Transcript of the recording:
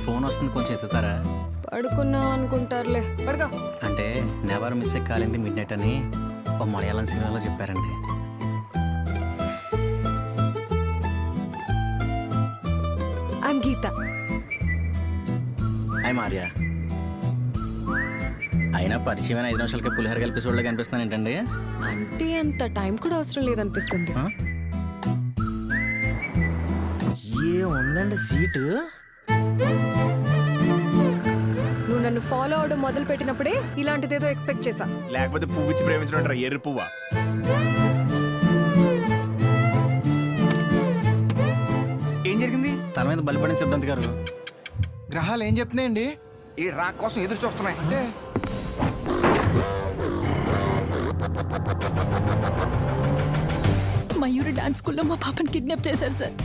Phone వస్తుంది, కొంచెం ఎత్తుతారా? పడుకున్నావు అనుకుంటారులే, పడుకో. అంటే నెవర్ మిస్ కాలింది మిడ్ నైట్ అని ఓ మలయాళం సినిమాలో చెప్పారండి. ఐమ్ గీత. అయ్ మార్య. అయినా పరిచయమైన 5 నిమిషాలకి పులిహోర కలిపి చూడలే కనిపిస్తున్నాను ఏంటండి? అంటే అంత టైం కూడా అవసరం లేదనిపిస్తుంది. ఉందండి సీటు. నువ్వు నన్ను ఫాలో అవడం మొదలు పెట్టినప్పుడే ఇలాంటిదేదో ఎక్స్పెక్ట్ చేశా. లేకపోతే పువ్వు ఇచ్చి ప్రేమించడం ఎర్రి పువ్వా? ఏం జరిగింది? తల మీద బలిపడిన సిద్ధాంత్ గారు. గ్రహాలు ఏం చెప్తున్నాయండి? ఈ రా కోసం ఎదురు చూస్తున్నాయి అంటే మయూరి డాన్స్ స్కూల్లో మా పాపని కిడ్నాప్ చేశారు సార్.